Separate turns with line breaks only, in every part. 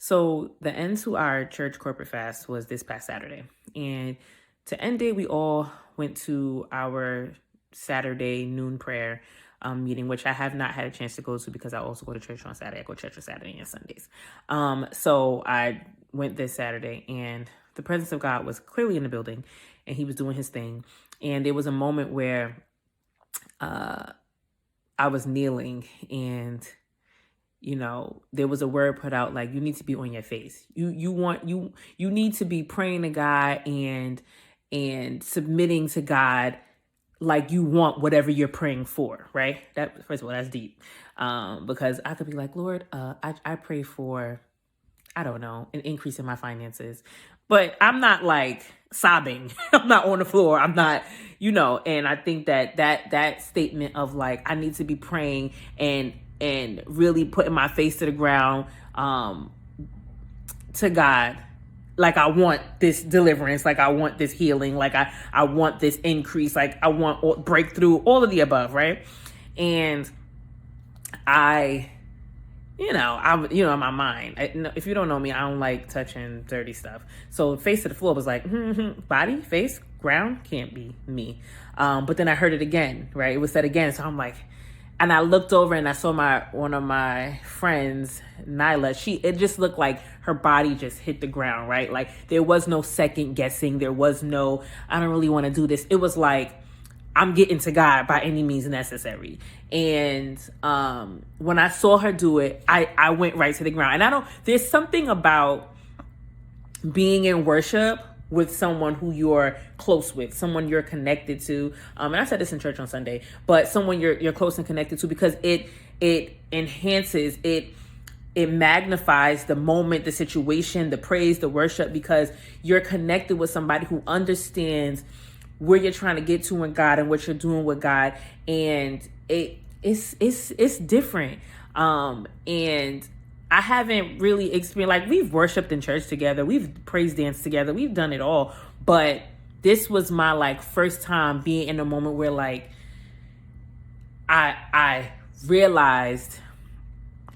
So the end to our church corporate fast was this past Saturday. And to end it, we all went to our Saturday noon prayer meeting, which I have not had a chance to go to because I also go to church on Saturday. I go to church on Saturday and Sundays. So I went this Saturday, and the presence of God was clearly in the building, and he was doing his thing. And there was a moment where I was kneeling, and there was a word put out like, you need to be on your face. You need to be praying to God and submitting to God like you want whatever you're praying for, right? That, first of all, that's deep. Because I could be like, Lord, I pray for, I don't know, an increase in my finances. But I'm not like sobbing. I'm not on the floor. I'm not, and I think that statement of like, I need to be praying and really putting my face to the ground to God. Like, I want this deliverance. Like, I want this healing. Like, I want this increase. Like, I want breakthrough, all of the above, right? And in my mind, if you don't know me, I don't like touching dirty stuff. So face to the floor was like, body, face, ground, can't be me. But then I heard it again, right? It was said again. So I'm like, and I looked over and I saw one of my friends, Nyla, it just looked like her body just hit the ground, right? Like, there was no second guessing. There was no, I don't really want to do this. It was like, I'm getting to God by any means necessary. And when I saw her do it, I went right to the ground. And there's something about being in worship with someone who you're close with, someone you're connected to. And I said this in church on Sunday, but someone you're close and connected to, because it enhances, it magnifies the moment, the situation, the praise, the worship, because you're connected with somebody who understands where you're trying to get to in God and what you're doing with God. And it's different. And I haven't really experienced, like, we've worshiped in church together, we've praise danced together, we've done it all, but this was my like first time being in a moment where like I realized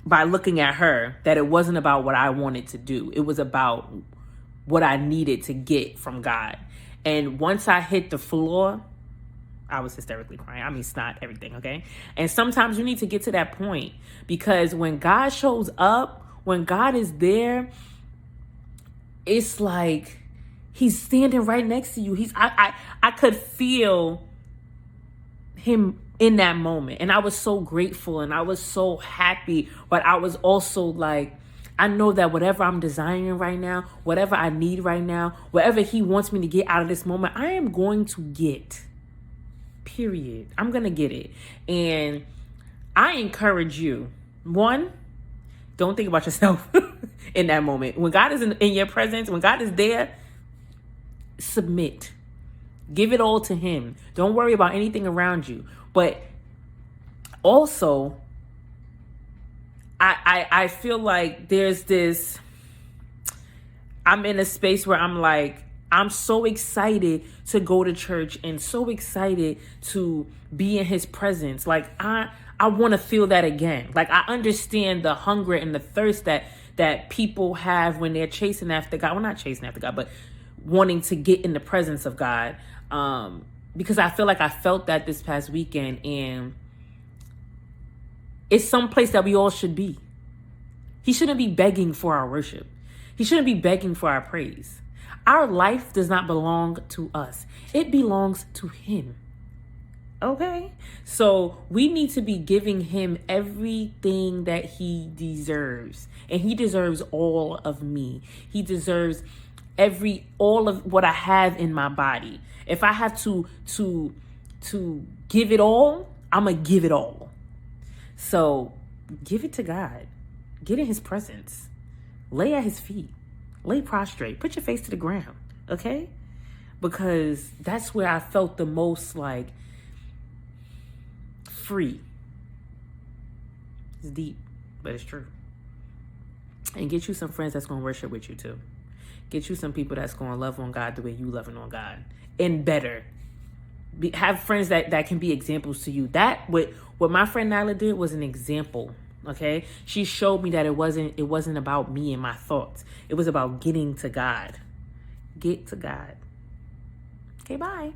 by looking at her that it wasn't about what I wanted to do. It was about what I needed to get from God. And once I hit the floor, I was hysterically crying. I mean, snot, everything, okay? And sometimes you need to get to that point, because when God shows up, when God is there, it's like he's standing right next to you. I could feel him in that moment. And I was so grateful and I was so happy, but I was also like, I know that whatever I'm desiring right now, whatever I need right now, whatever he wants me to get out of this moment, I am going to get. Period. I'm going to get it. And I encourage you, one, don't think about yourself in that moment. When God is in your presence, when God is there, submit. Give it all to him. Don't worry about anything around you. But also, I feel like there's this, I'm in a space where I'm like, I'm so excited to go to church and so excited to be in his presence. Like, I want to feel that again. Like, I understand the hunger and the thirst that people have when they're chasing after God. Well, not chasing after God, but wanting to get in the presence of God. Because I feel like I felt that this past weekend, and it's some place that we all should be. He shouldn't be begging for our worship. He shouldn't be begging for our praise. Our life does not belong to us. It belongs to him. Okay? So we need to be giving him everything that he deserves. And he deserves all of me. He deserves all of what I have in my body. If I have to give it all, I'm going to give it all. So give it to God. Get in his presence. Lay at his feet. Lay prostrate. Put your face to the ground. Okay? Because that's where I felt the most like free. It's deep, but it's true. And get you some friends that's going to worship with you too. Get you some people that's going to love on God the way you loving on God. And better. Have friends that can be examples to you. That what my friend Nyla did was an example Okay, she showed me that it wasn't about me and my thoughts. It was about getting to God. Get to God. Okay, bye.